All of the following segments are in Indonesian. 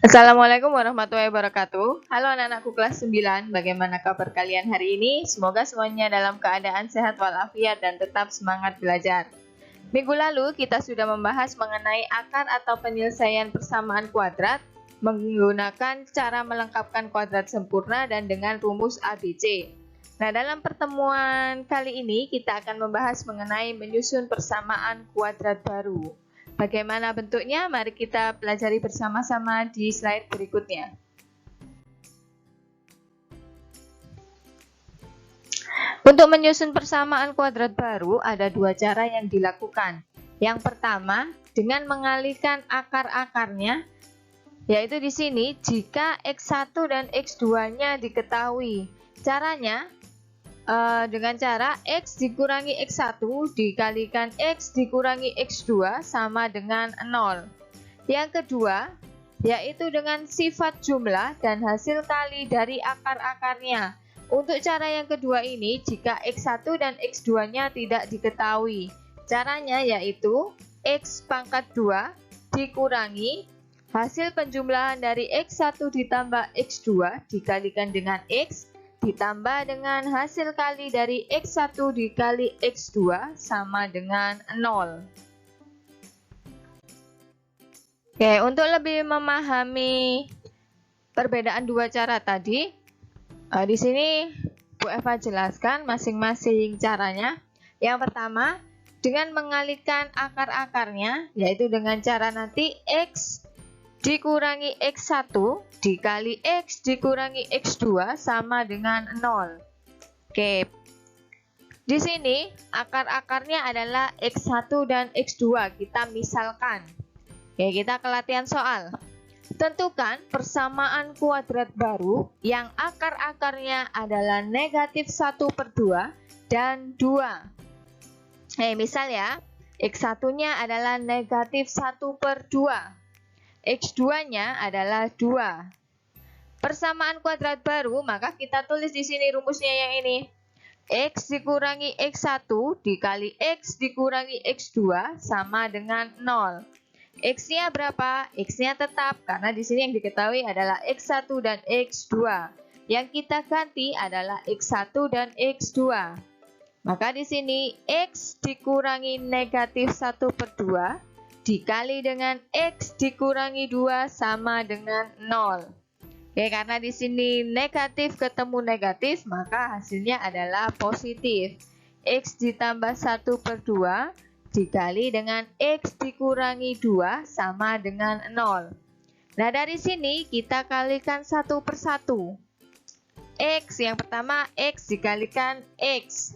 Assalamualaikum warahmatullahi wabarakatuh. Halo anak-anakku kelas 9, bagaimana kabar kalian hari ini? Semoga semuanya dalam keadaan sehat walafiat dan tetap semangat belajar. Minggu lalu kita sudah membahas mengenai akar atau penyelesaian persamaan kuadrat menggunakan cara melengkapkan kuadrat sempurna dan dengan rumus ABC. Nah, dalam pertemuan kali ini kita akan membahas mengenai menyusun persamaan kuadrat baru. Bagaimana bentuknya? Mari kita pelajari bersama-sama di slide berikutnya. Untuk menyusun persamaan kuadrat baru, ada dua cara yang dilakukan. Yang pertama, dengan mengalihkan akar-akarnya, yaitu di sini jika X1 dan X2-nya diketahui. Caranya, dengan cara X dikurangi X1 dikalikan X dikurangi X2 sama dengan 0. Yang kedua, yaitu dengan sifat jumlah dan hasil kali dari akar-akarnya. Untuk cara yang kedua ini, jika X1 dan X2-nya tidak diketahui. Caranya yaitu X pangkat 2 dikurangi hasil penjumlahan dari X1 ditambah X2 dikalikan dengan X ditambah dengan hasil kali dari X1 dikali X2 sama dengan 0. Oke, untuk lebih memahami perbedaan dua cara tadi, di sini Bu Eva jelaskan masing-masing caranya. Yang pertama, dengan mengalihkan akar-akarnya, yaitu dengan cara nanti X dikurangi X1 dikali X dikurangi X2 sama dengan 0. Oke. Di sini akar-akarnya adalah X1 dan X2. Kita misalkan. Oke, kita ke latihan soal. Tentukan persamaan kuadrat baru yang akar-akarnya adalah negatif 1/2 dan 2. Misal ya, X1-nya adalah negatif 1/2. X2-nya adalah 2. Persamaan kuadrat baru, maka kita tulis di sini rumusnya yang ini. X dikurangi X1 dikali X dikurangi X2 sama dengan 0. X-nya berapa? X-nya tetap, karena di sini yang diketahui adalah X1 dan X2. Yang kita ganti adalah X1 dan X2. Maka di sini X dikurangi negatif 1/2 dikali dengan X dikurangi 2 sama dengan 0. Oke, karena di sini negatif ketemu negatif, maka hasilnya adalah positif. X ditambah 1/2 dikali dengan X dikurangi 2 sama dengan 0. Nah, dari sini kita kalikan satu per satu. X yang pertama, X dikalikan X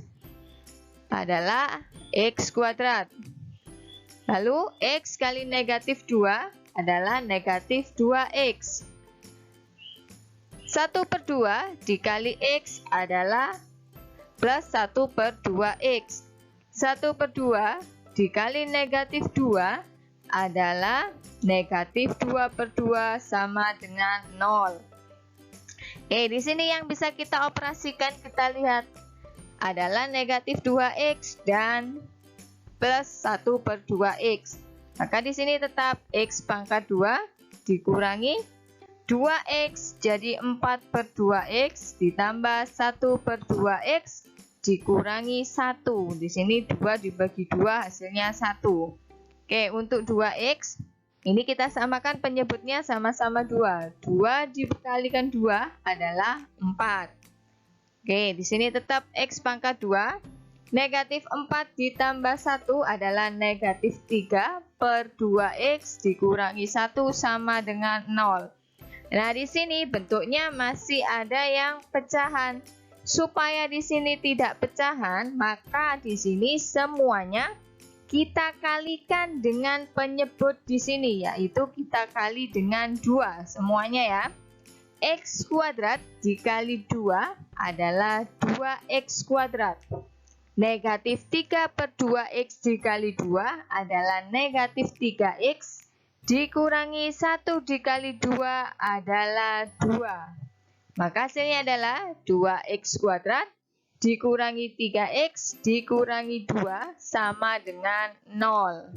adalah X kuadrat. Lalu X kali negatif 2 adalah negatif 2X. 1/2 dikali X adalah plus 1/2X. 1/2 dikali negatif 2 adalah negatif 2/2 sama dengan 0. Di sini yang bisa kita operasikan, kita lihat adalah negatif 2X dan plus 1/2X. Maka di sini tetap X pangkat 2 dikurangi 2X jadi 4/2X ditambah 1/2X dikurangi 1. Di sini 2 dibagi 2 hasilnya 1. Oke, untuk 2X ini kita samakan penyebutnya sama-sama 2. 2 dikalikan 2 adalah 4. Oke, di sini tetap X pangkat 2. Negatif 4 ditambah 1 adalah negatif 3/2X dikurangi 1 sama dengan 0. Nah, di sini bentuknya masih ada yang pecahan. Supaya di sini tidak pecahan, maka di sini semuanya kita kalikan dengan penyebut di sini, yaitu kita kali dengan 2 semuanya ya. X kuadrat dikali 2 adalah 2X kuadrat. Negatif 3/2X dikali 2 adalah negatif 3X dikurangi 1 dikali 2 adalah 2. Maka hasilnya adalah 2X kuadrat dikurangi 3X dikurangi 2 sama dengan 0.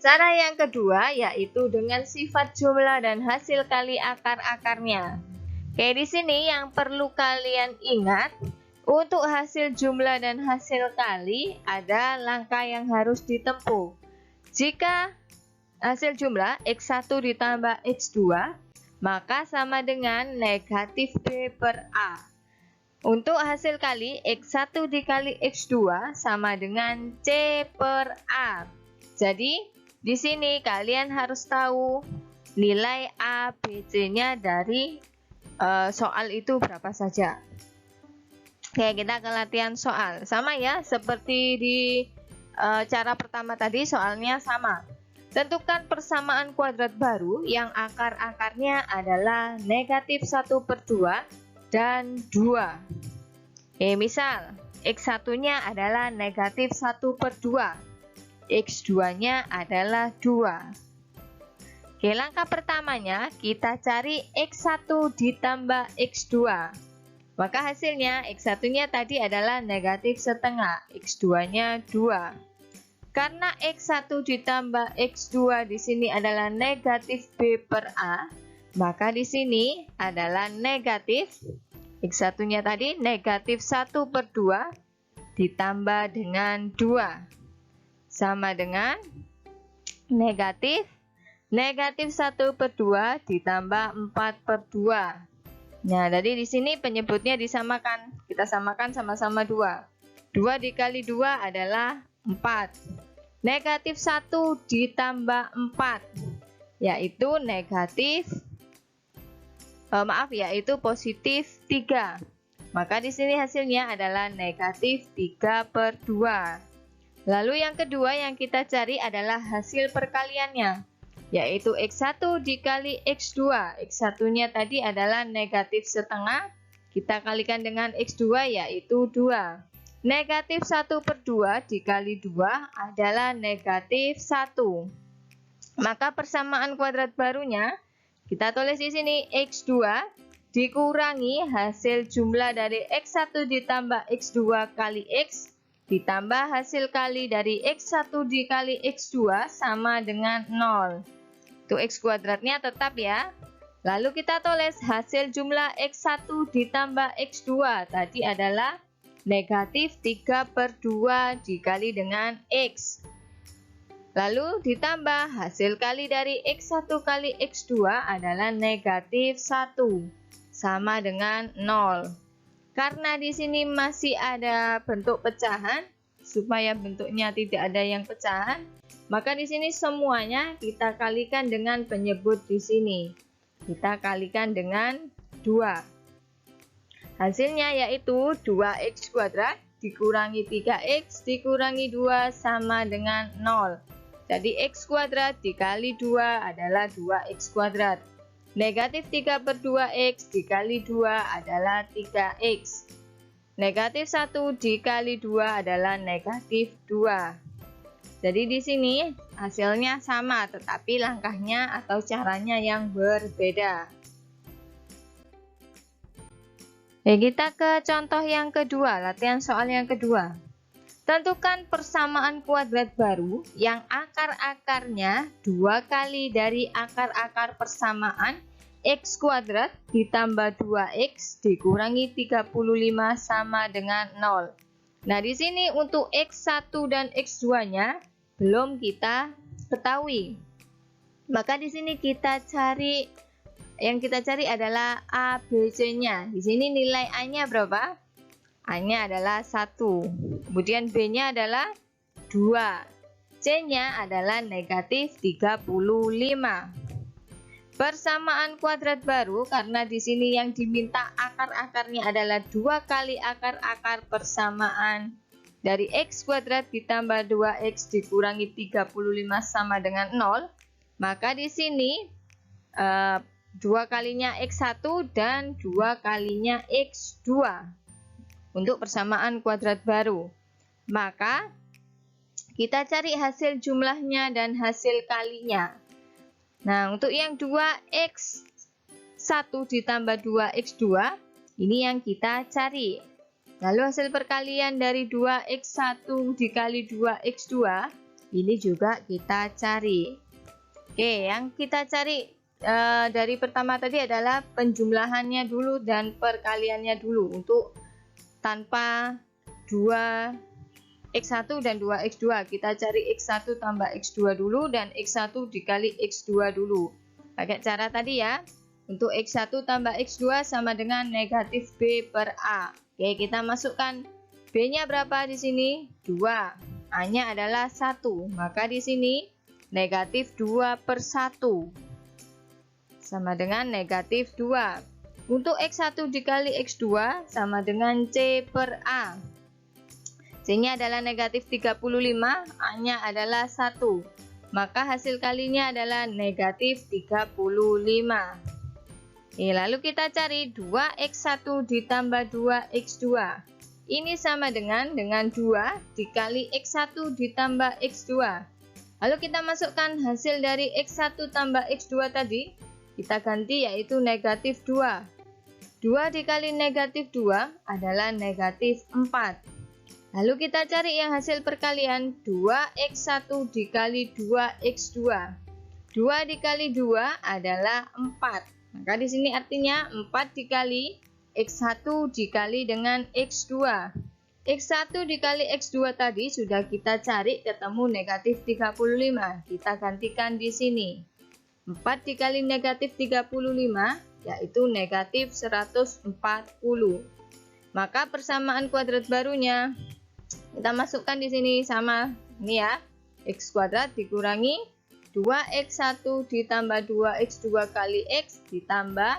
Cara yang kedua yaitu dengan sifat jumlah dan hasil kali akar-akarnya. Oke, di sini yang perlu kalian ingat, untuk hasil jumlah dan hasil kali ada langkah yang harus ditempuh. Jika hasil jumlah X1 ditambah X2, maka sama dengan negatif B per A. Untuk hasil kali X1 dikali X2 sama dengan C per A. Jadi, di sini kalian harus tahu nilai A, B, C-nya dari soal itu berapa saja. Oke, kita ke latihan soal. Sama ya, seperti di cara pertama tadi, soalnya sama. Tentukan persamaan kuadrat baru yang akar-akarnya adalah negatif 1/2 dan 2. Misal, X1-nya adalah negatif 1/2. X2-nya adalah 2. Oke, langkah pertamanya kita cari X1 ditambah X2. Maka hasilnya X1-nya tadi adalah negatif setengah, X2-nya 2. Karena X1 ditambah X2 di sini adalah negatif B per A, maka di sini adalah negatif X1-nya tadi negatif 1/2 ditambah dengan 2 sama dengan negatif 1/2 ditambah 4/2. Nah, jadi di sini penyebutnya disamakan. Kita samakan sama-sama 2. 2 dikali 2 adalah 4. Negatif 1 ditambah 4 yaitu yaitu positif 3. Maka di sini hasilnya adalah negatif 3/2. Lalu yang kedua yang kita cari adalah hasil perkaliannya, yaitu X1 dikali X2. X1-nya tadi adalah negatif setengah, kita kalikan dengan X2 yaitu 2. Negatif 1/2 dikali 2 adalah negatif 1. Maka persamaan kuadrat barunya, kita tulis di sini X2 dikurangi hasil jumlah dari X1 ditambah X2 kali X, ditambah hasil kali dari X1 dikali X2 sama dengan 0. Itu X kuadratnya tetap ya. Lalu kita tulis hasil jumlah X1 ditambah X2 tadi adalah negatif 3/2 dikali dengan X. Lalu ditambah hasil kali dari X1 kali X2 adalah negatif 1 sama dengan 0. Karena di sini masih ada bentuk pecahan, supaya bentuknya tidak ada yang pecahan, maka di sini semuanya kita kalikan dengan penyebut di sini. Kita kalikan dengan 2. Hasilnya yaitu 2x kuadrat dikurangi 3x dikurangi 2 sama dengan 0. Jadi x kuadrat dikali 2 adalah 2x kuadrat. Negatif 3/2x dikali 2 adalah 3x. Negatif 1 dikali 2 adalah negatif 2. Jadi di sini hasilnya sama, tetapi langkahnya atau caranya yang berbeda. Kita ke contoh yang kedua, latihan soal yang kedua. Tentukan persamaan kuadrat baru yang akar-akarnya 2 kali dari akar-akar persamaan x kuadrat ditambah 2x dikurangi 35 sama dengan 0. Nah, di sini untuk x1 dan x2-nya belum kita ketahui. Maka di sini yang kita cari adalah A, B, C-nya. Di sini nilai A-nya berapa? A-nya adalah 1. Kemudian B-nya adalah 2. C-nya adalah negatif 35. Persamaan kuadrat baru karena di sini yang diminta akar-akarnya adalah 2 kali akar-akar persamaan dari x kuadrat ditambah 2x dikurangi 35 sama dengan 0. Maka di sini 2 kalinya X1 dan 2 kalinya X2 untuk persamaan kuadrat baru. Maka kita cari hasil jumlahnya dan hasil kalinya. Nah, untuk yang 2x1 ditambah 2x2 ini yang kita cari. Lalu hasil perkalian dari 2x1 dikali 2x2 Ini juga kita cari. Oke, yang kita cari dari pertama tadi adalah penjumlahannya dulu dan perkaliannya dulu untuk tanpa 2x1 dan 2x2. Kita cari x1 tambah x2 dulu dan x1 dikali x2 dulu. Pakai cara tadi ya. Untuk x1 tambah x2 sama dengan negatif b per a. Oke, kita masukkan b-nya berapa di sini? 2. A-nya adalah 1. Maka di sini negatif 2 per 1 sama dengan negatif 2. Untuk x1 dikali x2 sama dengan c per a. C-nya adalah negatif 35, A-nya adalah 1. Maka hasil kalinya adalah negatif 35. Lalu kita cari 2x1 ditambah 2x2. Ini sama dengan 2 dikali x1 ditambah x2. Lalu kita masukkan hasil dari x1 tambah x2 tadi. Kita ganti yaitu negatif 2. 2 dikali negatif 2 adalah negatif 4. Lalu kita cari yang hasil perkalian 2x1 dikali 2x2. 2 dikali 2 adalah 4. Maka di sini artinya 4 dikali x1 dikali dengan x2. x1 dikali x2 tadi sudah kita cari ketemu negatif 35. Kita gantikan di sini. 4 dikali negatif 35 yaitu negatif 140. Maka persamaan kuadrat barunya kita masukkan di sini sama ini ya. X kuadrat dikurangi 2x1 ditambah 2x2 kali x ditambah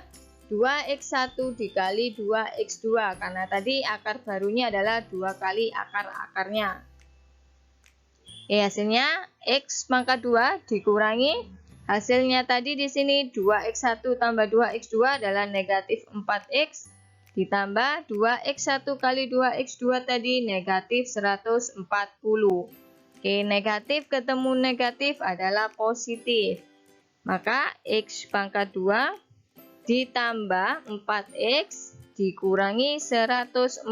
2x1 dikali 2x2 karena tadi akar barunya adalah 2 kali akar-akarnya. Hasilnya x pangkat 2 dikurangi hasilnya tadi di sini 2x1 tambah 2x2 adalah negatif 4x ditambah 2x1 kali 2x2 tadi negatif 140. Negatif ketemu negatif adalah positif. Maka x pangkat 2 ditambah 4x dikurangi 140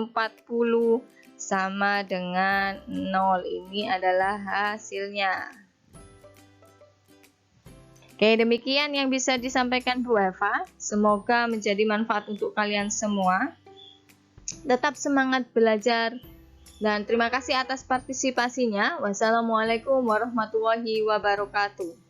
sama dengan 0. Ini adalah hasilnya. Demikian yang bisa disampaikan Bu Eva. Semoga menjadi manfaat untuk kalian semua. Tetap semangat belajar dan terima kasih atas partisipasinya. Wassalamualaikum warahmatullahi wabarakatuh.